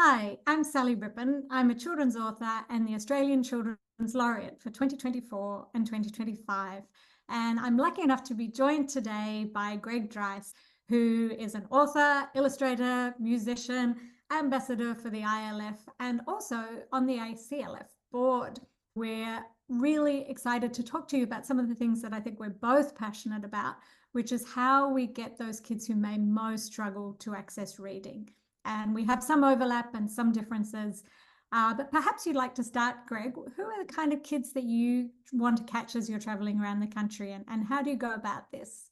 Hi, I'm Sally Rippon. I'm a children's author and the Australian Children's Laureate for 2024 and 2025. And I'm lucky enough to be joined today by Greg Dryce, who is an author, illustrator, musician, ambassador for the ILF, and also on the ACLF board. We're really excited to talk to you about some of the things that I think we're both passionate about, which is how we get those kids who may most struggle to access reading. And we have some overlap and some differences. But perhaps you'd like to start, Greg. Who are the kind of kids that you want to catch as you're traveling around the country, and how do you go about this?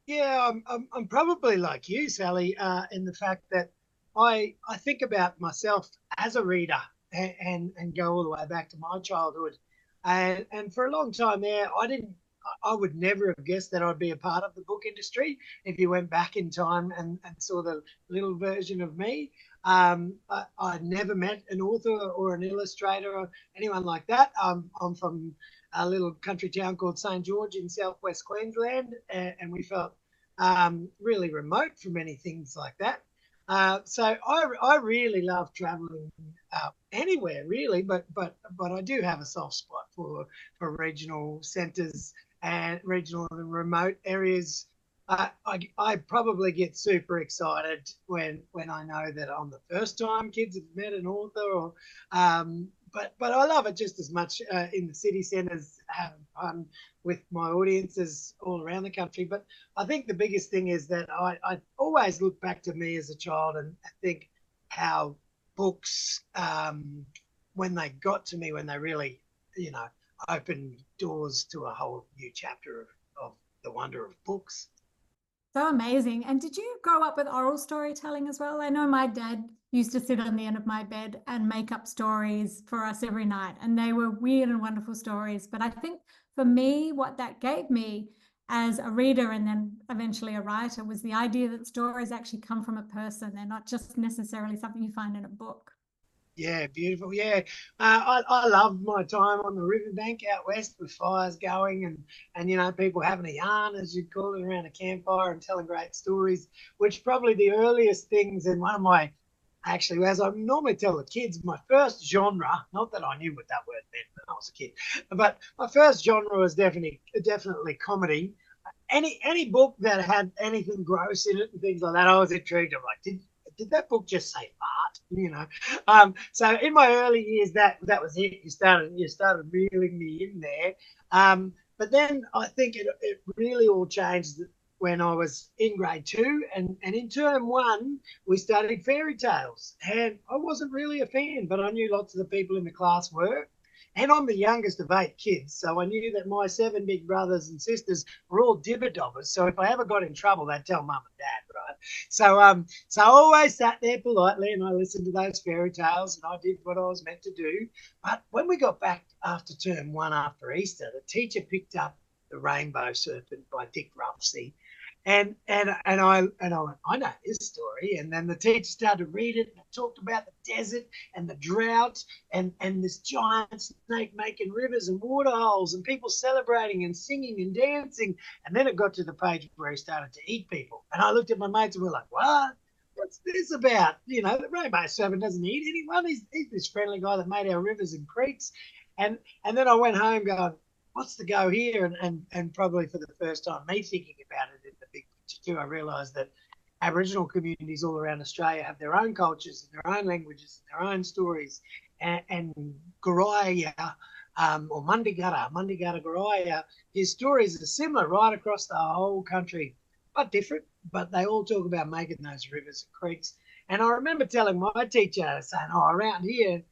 Yeah, I'm probably like you, Sally, in the fact that I think about myself as a reader and go all the way back to my childhood, and for a long time there, I would never have guessed that I'd be a part of the book industry. If you went back in time and saw the little version of me, I'd never met an author or an illustrator or anyone like that. I'm from a little country town called St. George in southwest Queensland, and we felt really remote from many things like that. So I really love traveling anywhere really, but I do have a soft spot for regional centres and regional and remote areas. I probably get super excited when I know that I'm the first time kids have met an author, or but I love it just as much in the city centres, having fun with my audiences all around the country. But I think the biggest thing is that I always look back to me as a child and think how books, when they got to me, when they really, opened doors to a whole new chapter of the wonder of books. So amazing. And did you grow up with oral storytelling as well? I know my dad used to sit on the end of my bed and make up stories for us every night, and they were weird and wonderful stories. But I think for me, what that gave me as a reader and then eventually a writer was the idea that stories actually come from a person. They're not just necessarily something you find in a book. Yeah, beautiful. Yeah, I love my time on the riverbank out west with fires going and people having a yarn, as you call it, around a campfire and telling great stories. Which probably the earliest things in one of my, actually, as I normally tell the kids, my first genre. Not that I knew what that word meant when I was a kid, but my first genre was definitely comedy. Any book that had anything gross in it and things like that, I was intrigued. I'm like, did that book just say art? So in my early years, that was it. You started reeling me in there. But then I think it really all changed when I was in grade two, and in term one we studied fairy tales, and I wasn't really a fan, but I knew lots of the people in the class were. And I'm the youngest of 8 kids, so I knew that my 7 big brothers and sisters were all dibber-dobbers. So if I ever got in trouble, they'd tell mum and dad, right? So I always sat there politely and I listened to those fairy tales and I did what I was meant to do. But when we got back after term one after Easter, the teacher picked up The Rainbow Serpent by Dick Ruffsey, and I went, I know this story. And then the teacher started to read it and it talked about the desert and the drought and this giant snake making rivers and water holes and people celebrating and singing and dancing. And then it got to the page where he started to eat people. And I looked at my mates and we were like, what? What's this about? The Rainbow Serpent doesn't eat anyone. He's this friendly guy that made our rivers and creeks. And then I went home going, what's the go here? And probably for the first time, me thinking about it in the big picture too, I realised that Aboriginal communities all around Australia have their own cultures and their own languages and their own stories. And Goraya, or Mundigara Goraya, his stories are similar right across the whole country, but different. But they all talk about making those rivers and creeks. And I remember telling my teacher, saying, oh, around here,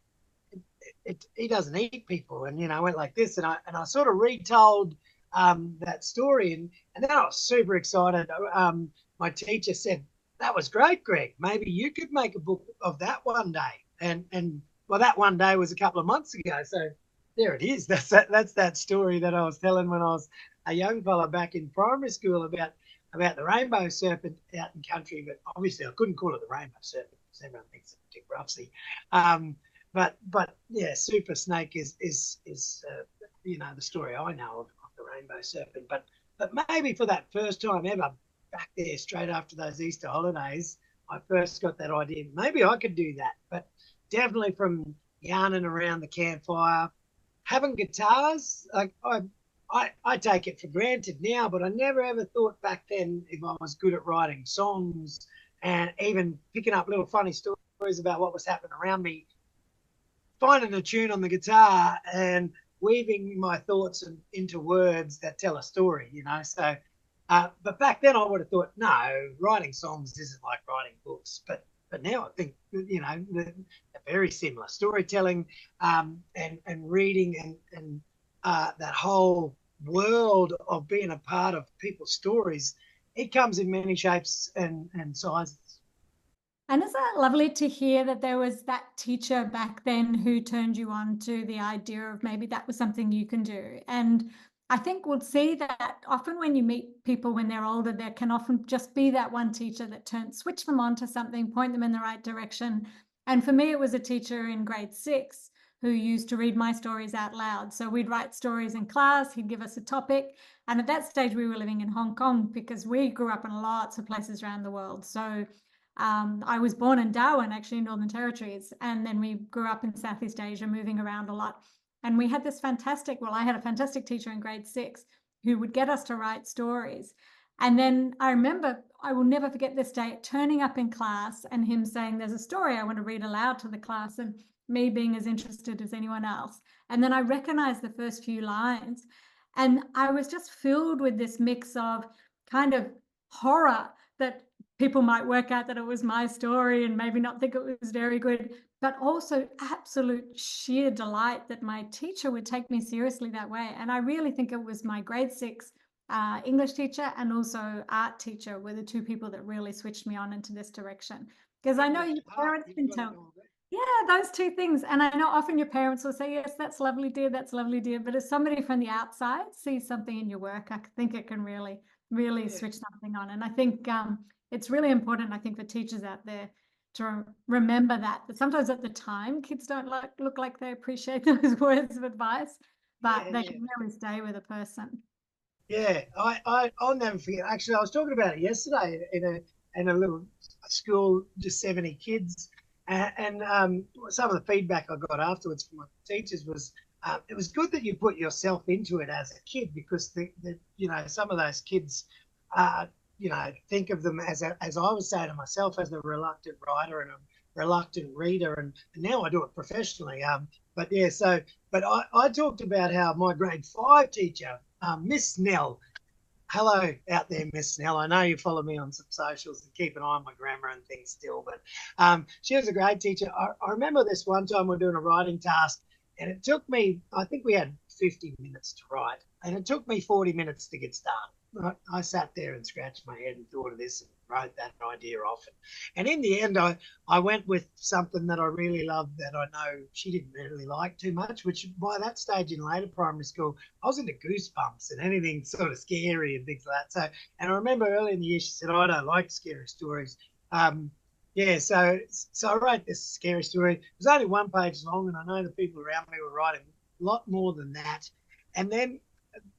he doesn't eat people, and I went like this, and I sort of retold that story, and then I was super excited. My teacher said, "That was great, Greg. Maybe you could make a book of that one day." And well, that one day was a couple of months ago, so there it is. That's that story that I was telling when I was a young fella back in primary school about the rainbow serpent out in country, but obviously I couldn't call it the rainbow serpent. because everyone thinks it's Dick Ruffsy. But yeah, Super Snake is you know, the story I know of the Rainbow Serpent. But maybe for that first time ever, back there straight after those Easter holidays, I first got that idea. Maybe I could do that. But definitely from yarning around the campfire, having guitars, like I take it for granted now, but I never ever thought back then if I was good at writing songs and even picking up little funny stories about what was happening around me, finding a tune on the guitar and weaving my thoughts into words that tell a story, you know. So, but back then I would have thought, no, writing songs isn't like writing books. But now I think, you know, they're very similar. Storytelling and reading and that whole world of being a part of people's stories, it comes in many shapes and sizes. And isn't it lovely to hear that there was that teacher back then who turned you on to the idea of maybe that was something you can do? And I think we'll see that often when you meet people when they're older, there can often just be that one teacher that switch them on to something, point them in the right direction. And for me, it was a teacher in grade 6 who used to read my stories out loud. So we'd write stories in class, he'd give us a topic. And at that stage, we were living in Hong Kong because we grew up in lots of places around the world. So I was born in Darwin, actually, in Northern Territories, and then we grew up in Southeast Asia, moving around a lot. And we had this fantastic, well, I had a fantastic teacher in grade 6 who would get us to write stories. And then I remember, I will never forget this day, turning up in class and him saying, there's a story I want to read aloud to the class, and me being as interested as anyone else. And then I recognized the first few lines, and I was just filled with this mix of kind of horror that people might work out that it was my story and maybe not think it was very good, but also absolute sheer delight that my teacher would take me seriously that way. And I really think it was my grade 6 English teacher and also art teacher were the two people that really switched me on into this direction. Because I know your parents can tell. Yeah, those two things. And I know often your parents will say, yes, that's lovely, dear, that's lovely, dear. But if somebody from the outside sees something in your work, I think it can really, really switch something on. And I think it's really important, I think, for teachers out there to remember that sometimes at the time, kids don't look like they appreciate those words of advice, but they can really stay with a person. Yeah, I'll never forget. Actually, I was talking about it yesterday in a little school, just 70 kids, and some of the feedback I got afterwards from my teachers was it was good that you put yourself into it as a kid, because the you know, some of those kids you know, think of them as I would say to myself, as a reluctant writer and a reluctant reader, and now I do it professionally. But yeah, so but I talked about how my grade 5 teacher, Miss Snell. Hello out there, Miss Snell. I know you follow me on some socials and keep an eye on my grammar and things still, but she was a great teacher. I remember this one time we were doing a writing task, and it took me, I think we had 50 minutes to write, and it took me 40 minutes to get started. I sat there and scratched my head and thought of this and wrote that idea off. And in the end, I went with something that I really loved that I know she didn't really like too much, which by that stage in later primary school, I was into Goosebumps and anything sort of scary and things like that. So, and I remember early in the year, she said, I don't like scary stories. Yeah, so I wrote this scary story. It was only 1 page long, and I know the people around me were writing a lot more than that. And then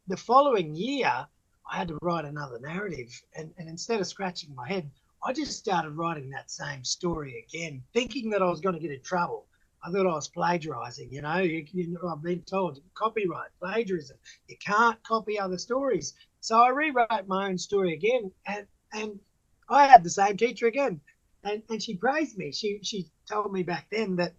the following year, I had to write another narrative, and instead of scratching my head, I just started writing that same story again, thinking that I was going to get in trouble. I thought I was plagiarizing, you know. I've been told copyright, plagiarism. You can't copy other stories. So I rewrote my own story again, and I had the same teacher again, and she praised me. She told me back then that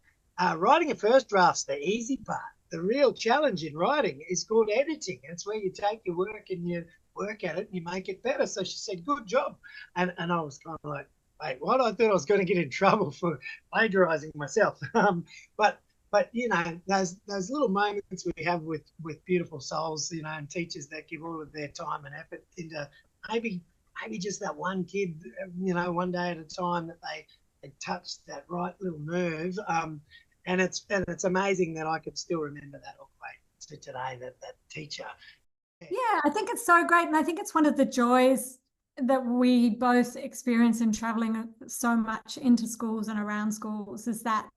writing a first draft's the easy part. The real challenge in writing is called editing. It's where you take your work and you work at it and you make it better. So she said, good job. And I was kind of like, wait, what? I thought I was going to get in trouble for plagiarizing myself. But you know, those little moments we have with beautiful souls, you know, and teachers that give all of their time and effort into maybe just that one kid, you know, one day at a time, that they touched that right little nerve. And it's amazing that I could still remember that all the way to today, that teacher. Yeah, I think it's so great. And I think it's one of the joys that we both experience in traveling so much into schools and around schools is that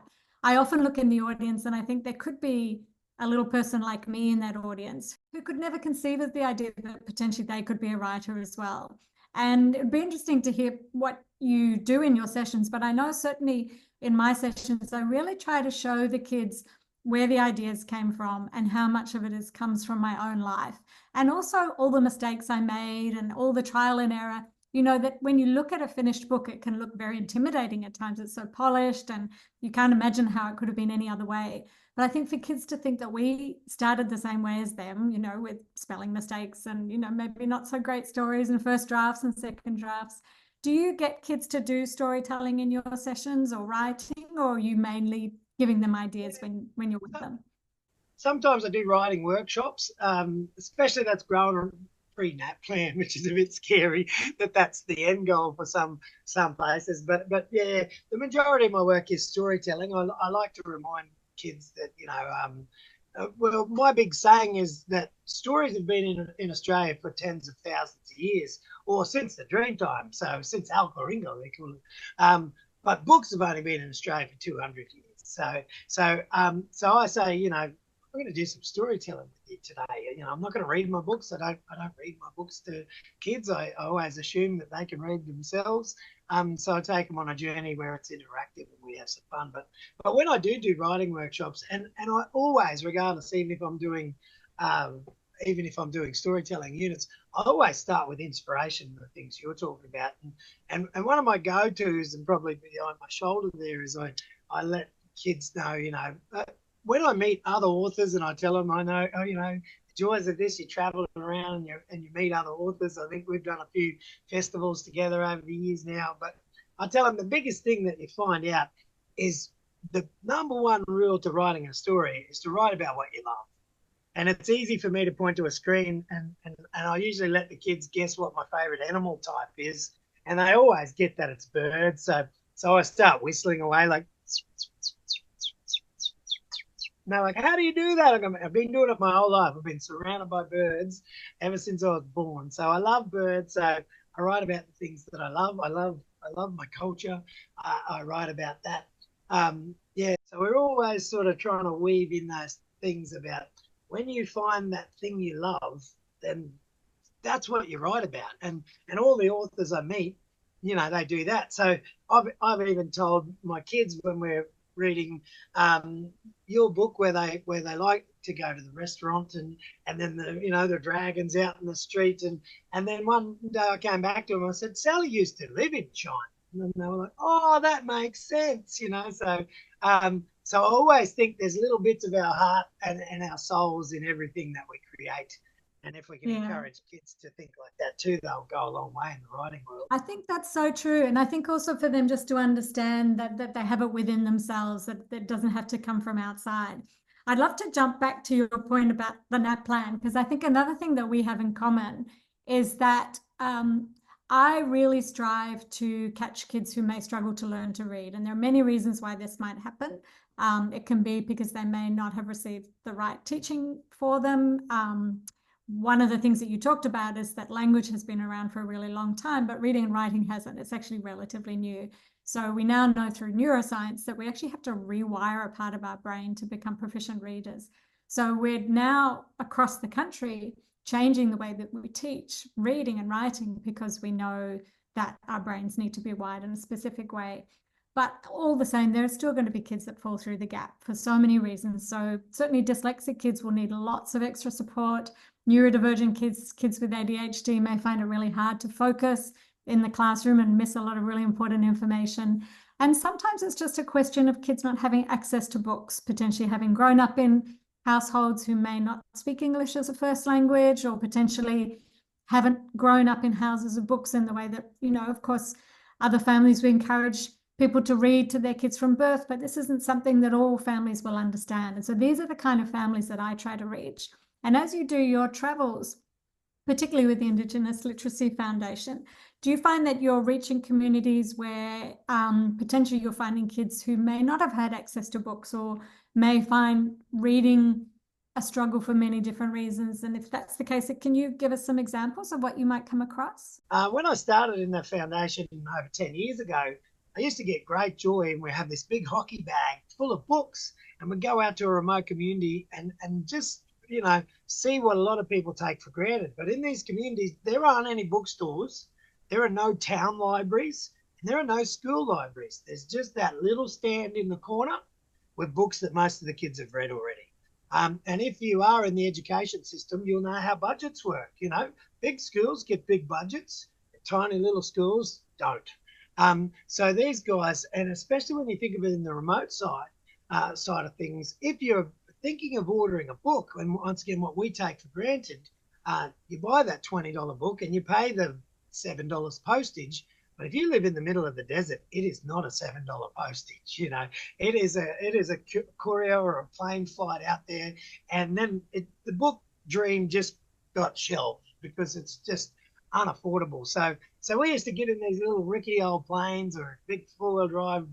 I often look in the audience and I think there could be a little person like me in that audience who could never conceive of the idea that potentially they could be a writer as well. And it'd be interesting to hear what you do in your sessions, but I know certainly in my sessions, I really try to show the kids where the ideas came from and how much of it comes from my own life. And also all the mistakes I made and all the trial and error. You know, that when you look at a finished book, it can look very intimidating at times. It's so polished and you can't imagine how it could have been any other way. But I think for kids to think that we started the same way as them, you know, with spelling mistakes and, you know, maybe not so great stories and first drafts and second drafts. Do you get kids to do storytelling in your sessions or writing, or are you mainly giving them ideas when you're with them? Sometimes I do writing workshops, especially that's grown on pre-nap plan, which is a bit scary that that's the end goal for some places. But yeah, the majority of my work is storytelling. I like to remind kids that, you know, well, my big saying is that stories have been in Australia for tens of thousands of years, or since the Dreamtime, so since Al Coringo, they call it. But books have only been in Australia for 200 years. So I say, you know, I'm going to do some storytelling with you today. You know, I'm not going to read my books. I don't read my books to kids. I always assume that they can read themselves. So I take them on a journey where it's interactive and we have some fun. But when I do writing workshops, and I always, regardless, even if I'm doing storytelling units, I always start with inspiration, the things you're talking about. And one of my go-tos, and probably behind my shoulder there, is I let kids know, you know, when I meet other authors and I tell them, I know, oh, you know, the joys of this, you travel around and you meet other authors. I think we've done a few festivals together over the years now. But I tell them the biggest thing that you find out is the number one rule to writing a story is to write about what you love. And it's easy for me to point to a screen and I usually let the kids guess what my favorite animal type is. And they always get that it's birds. So I start whistling away like, and they're like, how do you do that? I've been doing it my whole life. I've been surrounded by birds ever since I was born. So I love birds. So I write about the things that I love. I love my culture. I write about that. Yeah. So we're always sort of trying to weave in those things about when you find that thing you love, then that's what you write about. And all the authors I meet, you know, they do that. So I've even told my kids when we're reading your book where they like to go to the restaurant and then the dragons out in the street and then one day I came back to them and I said, Sally used to live in China, and they were like, oh, that makes sense, you know. So I always think there's little bits of our heart and our souls in everything that we create. And if we can encourage kids to think like that too, they'll go a long way in the writing world. I think that's so true. And I think also for them just to understand that they have it within themselves, that it doesn't have to come from outside. I'd love to jump back to your point about the NAP plan, because I think another thing that we have in common is that I really strive to catch kids who may struggle to learn to read. And there are many reasons why this might happen. It can be because they may not have received the right teaching for them. One of the things that you talked about is that language has been around for a really long time, but reading and writing hasn't. It's actually relatively new. So we now know through neuroscience that we actually have to rewire a part of our brain to become proficient readers. So we're now across the country changing the way that we teach reading and writing because we know that our brains need to be wired in a specific way. But all the same, there are still going to be kids that fall through the gap for so many reasons. So certainly dyslexic kids will need lots of extra support. Neurodivergent kids with ADHD may find it really hard to focus in the classroom and miss a lot of really important information. And sometimes it's just a question of kids not having access to books, potentially having grown up in households who may not speak English as a first language, or potentially haven't grown up in houses of books in the way that, you know, of course, other families, we encourage people to read to their kids from birth, but this isn't something that all families will understand. And so these are the kind of families that I try to reach. And as you do your travels, particularly with the Indigenous Literacy Foundation, do you find that you're reaching communities where potentially you're finding kids who may not have had access to books or may find reading a struggle for many different reasons. And if that's the case, can you give us some examples of what you might come across? When I started in the foundation over 10 years ago, I used to get great joy, and we have this big hockey bag full of books, and we'd go out to a remote community and just, see what a lot of people take for granted. But in these communities, there aren't any bookstores, there are no town libraries, and there are no school libraries. There's just that little stand in the corner with books that most of the kids have read already. And if you are in the education system, you'll know how budgets work. Big schools get big budgets, tiny little schools don't. So these guys, and especially when you think of it in the remote side of things, if you're thinking of ordering a book, and once again, what we take for granted, you buy that $20 book and you pay the $7 postage. But if you live in the middle of the desert, it is not a $7 postage. It is a courier or a plane flight out there, and then the book dream just got shelved because it's just unaffordable. So we used to get in these little rickety old planes or big four-wheel drive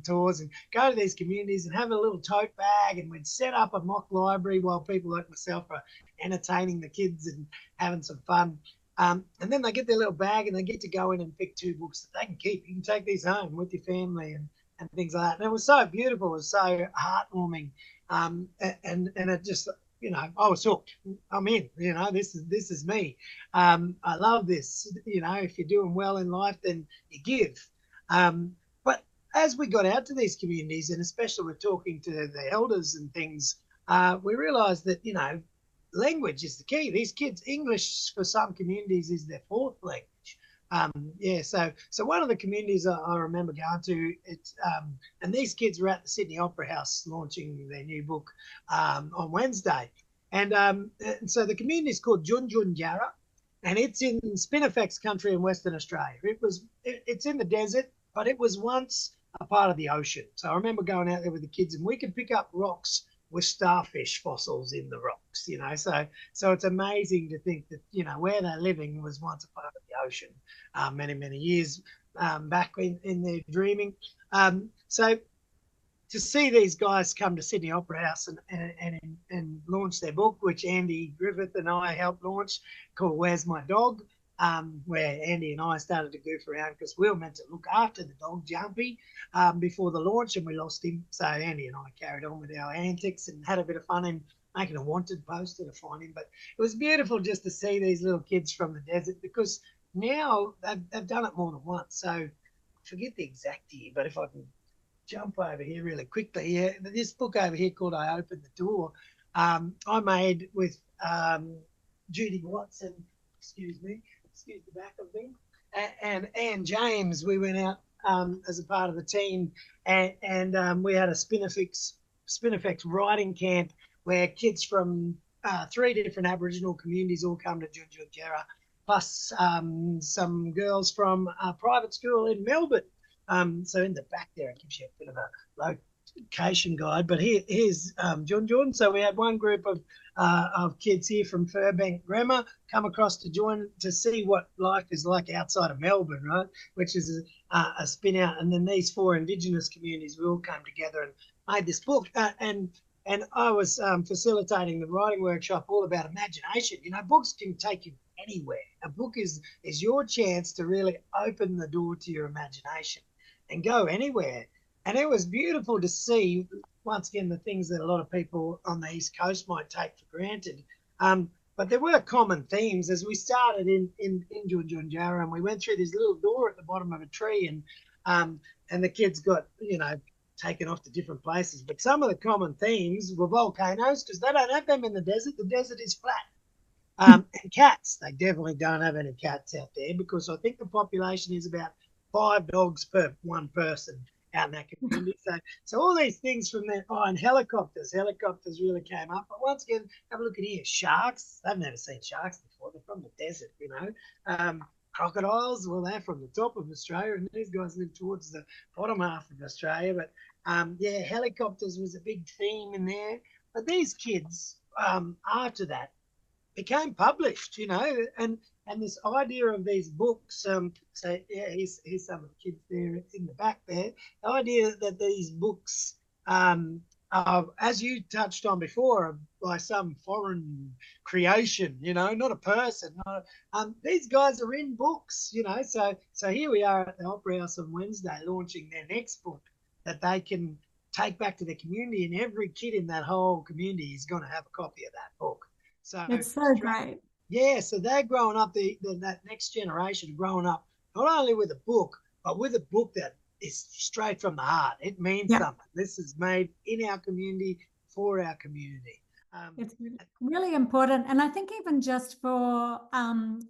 tours and go to these communities and have a little tote bag, and we'd set up a mock library while people like myself are entertaining the kids and having some fun. And then they get their little bag and they get to go in and pick 2 books that they can keep. You can take these home with your family and things like that. And it was so beautiful. It was so heartwarming. And it just, I was hooked. I'm in, this is me. I love this. If you're doing well in life, then you give. But as we got out to these communities, and especially with talking to the elders and things, we realized that, language is the key. These kids, English for some communities is their 4th language. So one of the communities I remember going to, and these kids were at the Sydney Opera House launching their new book on Wednesday. And so the community is called Junjunjara, and it's in Spinifex country in Western Australia. It's in the desert, but it was once a part of the ocean. So I remember going out there with the kids, and we could pick up rocks with starfish fossils in the rocks, so it's amazing to think that, where they're living was once a part of the ocean, many, many years back in their dreaming. So to see these guys come to Sydney Opera House and launch their book, which Andy Griffith and I helped launch, called Where's My Dog? Where Andy and I started to goof around because we were meant to look after the dog, Jumpy, before the launch, and we lost him. So Andy and I carried on with our antics and had a bit of fun in making a wanted poster to find him. But it was beautiful just to see these little kids from the desert, because now they've done it more than once. So I forget the exact year, but if I can jump over here really quickly, this book over here called I Opened the Door, I made with Judy Watson, excuse the back of me, and Anne James. We went out as a part of the team, and we had a Spinifex writing camp where kids from 3 different Aboriginal communities all come to Junjunjara, plus some girls from a private school in Melbourne. So in the back there, it gives you a bit of a location guide. But here's Junjun. So we had one group of kids here from Furbank Grammar come across to join to see what life is like outside of Melbourne, right? Which is a spin out. And then these 4 Indigenous communities, we all came together and made this book. And I was facilitating the writing workshop all about imagination. Books can take you anywhere. A book is your chance to really open the door to your imagination and go anywhere. And it was beautiful to see, once again, the things that a lot of people on the East Coast might take for granted. But there were common themes as we started in Junjunjara, and we went through this little door at the bottom of a tree, and the kids got, taken off to different places. But some of the common themes were volcanoes, because they don't have them in the desert. The desert is flat. And cats. They definitely don't have any cats out there, because I think the population is about 5 dogs per 1 person out in that community. So all these things from there. Oh, and helicopters. Helicopters really came up. But once again, have a look at here. Sharks. They've never seen sharks before. They're from the desert, Crocodiles. Well, they're from the top of Australia, and these guys live towards the bottom half of Australia. But helicopters was a big theme in there. But these kids, after that, became published, and this idea of these books. Here's some of the kids there in the back there. The idea that these books as you touched on before, by some foreign creation, not a person. These guys are in books, So here we are at the Opera House on Wednesday launching their next book that they can take back to the community, and every kid in that whole community is going to have a copy of that book. So It's so great. yeah, so they're growing up, that next generation growing up not only with a book, but with a book that is straight from the heart. It means Yeah. something. This is made in our community for our community. It's really important, and I think even just for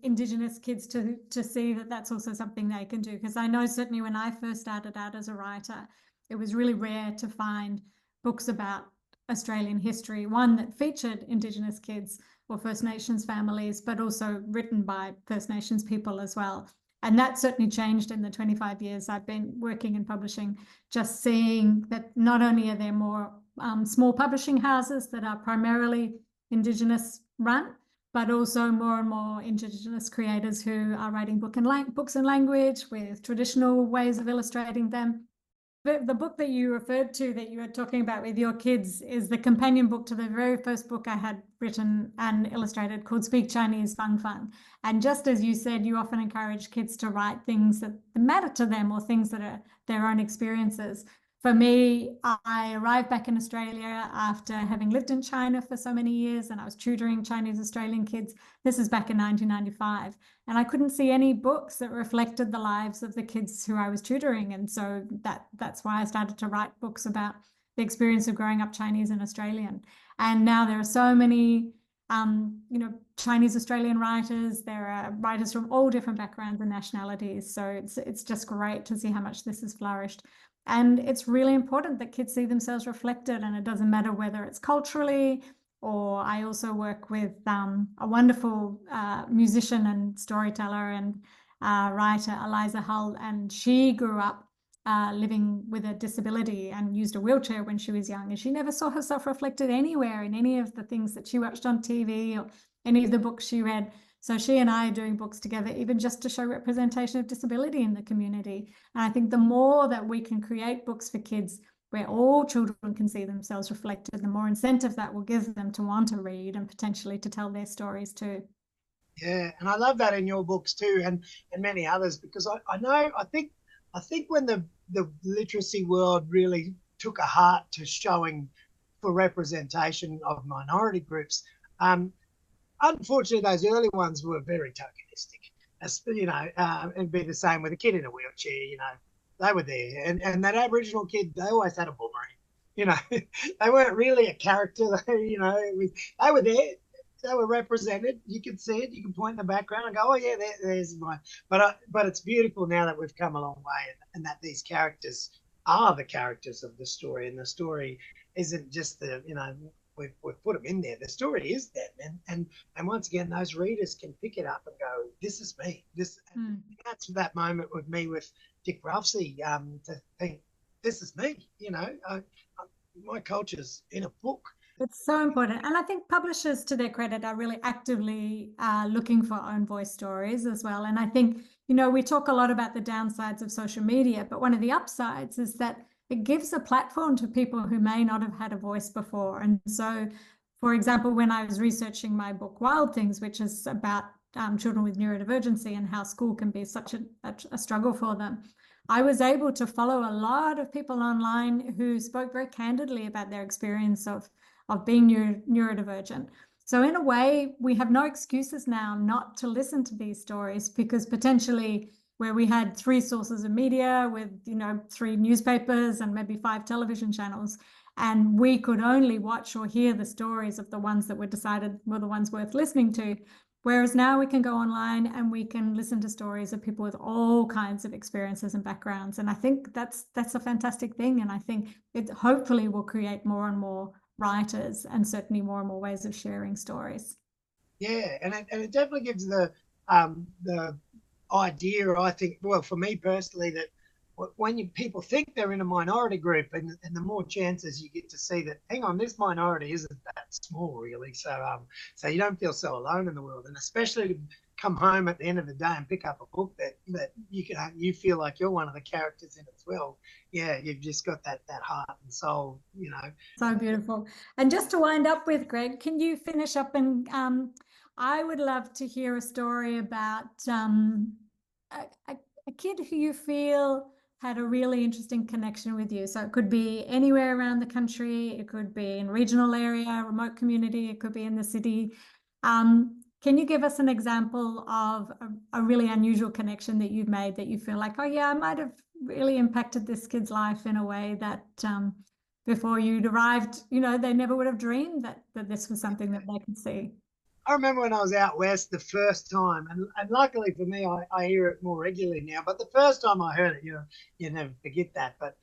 Indigenous kids to see that that's also something they can do. Because I know certainly when I first started out as a writer, it was really rare to find books about Australian history, one that featured Indigenous kids or First Nations families, but also written by First Nations people as well. And that certainly changed in the 25 years I've been working in publishing, just seeing that not only are there more small publishing houses that are primarily Indigenous run, but also more and more Indigenous creators who are writing books in language with traditional ways of illustrating them. The book that you referred to that you were talking about with your kids is the companion book to the very first book I had written and illustrated called Speak Chinese Fun Fun. And just as you said, you often encourage kids to write things that matter to them or things that are their own experiences. For me, I arrived back in Australia after having lived in China for so many years, and I was tutoring Chinese Australian kids. This is back in 1995. And I couldn't see any books that reflected the lives of the kids who I was tutoring. And so that's why I started to write books about the experience of growing up Chinese and Australian. And now there are so many Chinese Australian writers. There are writers from all different backgrounds and nationalities. So it's just great to see how much this has flourished. And it's really important that kids see themselves reflected, and it doesn't matter whether it's culturally, or I also work with a wonderful musician and storyteller and writer, Eliza Hull, and she grew up living with a disability and used a wheelchair when she was young, and she never saw herself reflected anywhere in any of the things that she watched on TV or any of the books she read. So she and I are doing books together, even just to show representation of disability in the community. And I think the more that we can create books for kids where all children can see themselves reflected, the more incentive that will give them to want to read and potentially to tell their stories too. Yeah, and I love that in your books too, and many others, because I think when the literacy world really took a heart to showing for representation of minority groups, unfortunately, those early ones were very tokenistic. It'd be the same with a kid in a wheelchair. They were there, and that Aboriginal kid, they always had a boomerang. They weren't really a character. They were there. They were represented. You could see it. You can point in the background and go, "Oh yeah, there's mine." But it's beautiful now that we've come a long way, and that these characters are the characters of the story, and the story isn't just we've put them in there. The story is them, and once again, those readers can pick it up and go, "This is me." That's that moment with me with Dick Ralphsey, to think, "This is me." My culture's in a book. It's so important. And I think publishers, to their credit, are really actively looking for own voice stories as well. And I think, we talk a lot about the downsides of social media, but one of the upsides is that it gives a platform to people who may not have had a voice before. And so, for example, when I was researching my book, Wild Things, which is about children with neurodivergency and how school can be such a struggle for them, I was able to follow a lot of people online who spoke very candidly about their experience of being neurodivergent. So in a way, we have no excuses now not to listen to these stories, because potentially where we had 3 sources of media with, 3 newspapers and maybe 5 television channels, and we could only watch or hear the stories of the ones that were decided were the ones worth listening to. Whereas now we can go online and we can listen to stories of people with all kinds of experiences and backgrounds. And I think that's a fantastic thing. And I think it hopefully will create more and more writers and certainly more and more ways of sharing stories. Yeah, and it definitely gives the idea, I think, well, for me personally, that when people think they're in a minority group, and the more chances you get to see that, hang on, this minority isn't that small really, so you don't feel so alone in the world. And especially come home at the end of the day and pick up a book that you feel like you're one of the characters in as well. Yeah, you've just got that heart and soul, you know. So beautiful. And just to wind up with, Greg, can you finish up and I would love to hear a story about a kid who you feel had a really interesting connection with you. So it could be anywhere around the country, it could be in regional area, remote community, it could be in the city. Can you give us an example of a really unusual connection that you've made that you feel like, oh yeah, I might have really impacted this kid's life in a way that before you'd arrived, you know, they never would have dreamed that this was something that they could see? I remember when I was out west the first time, and luckily for me, I hear it more regularly now. But the first time I heard it, you never forget that. But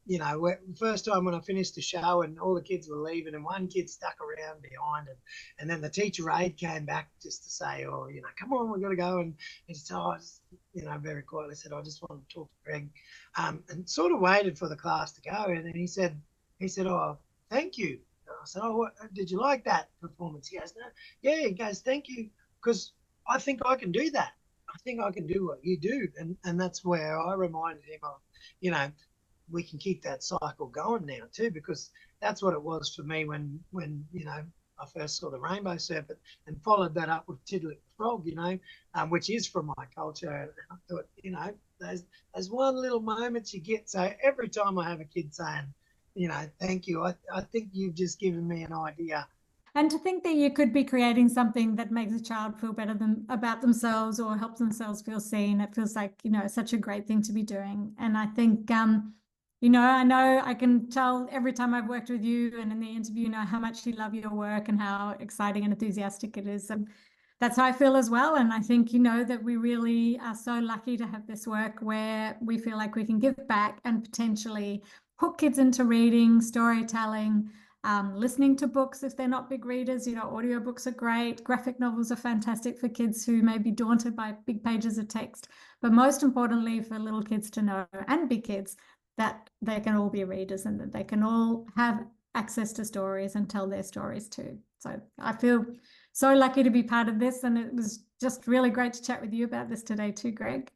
you know, first time when I finished the show and all the kids were leaving, and one kid stuck around behind, and then the teacher aide came back just to say, oh, you know, come on, we've got to go. And he said, oh, you know, very quietly said, I just want to talk to Greg, and sort of waited for the class to go, and then he said, oh, thank you. I said, oh, what, did you like that performance? He goes, no. Yeah, he goes, thank you, because I think I can do that. I think I can do what you do. And that's where I reminded him of, you know, we can keep that cycle going now too, because that's what it was for me when you know, I first saw the Rainbow Serpent and followed that up with Tiddly the Frog, you know, which is from my culture. And I thought, you know, there's one little moments you get. So every time I have a kid saying, you know, thank you, I think you've just given me an idea. And to think that you could be creating something that makes a child feel better about themselves or helps themselves feel seen, it feels like, you know, such a great thing to be doing. And I think, you know I can tell every time I've worked with you and in the interview, you know, how much you love your work and how exciting and enthusiastic it is. And that's how I feel as well. And I think, you know, that we really are so lucky to have this work where we feel like we can give back and potentially hook kids into reading, storytelling, listening to books if they're not big readers. You know, audiobooks are great. Graphic novels are fantastic for kids who may be daunted by big pages of text. But most importantly, for little kids to know, and big kids, that they can all be readers and that they can all have access to stories and tell their stories too. So I feel so lucky to be part of this. And it was just really great to chat with you about this today too, Greg.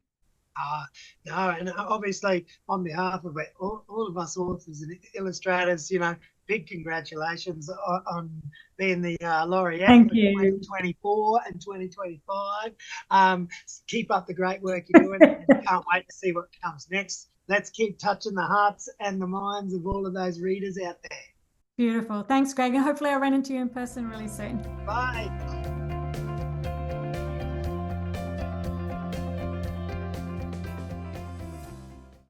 No, and obviously on behalf of all of us authors and illustrators, you know, big congratulations on being the laureate Thank for you. 2024 and 2025. Keep up the great work you're doing, and can't wait to see what comes next. Let's keep touching the hearts and the minds of all of those readers out there. Beautiful. Thanks, Greg. And hopefully I'll run into you in person really soon. Bye.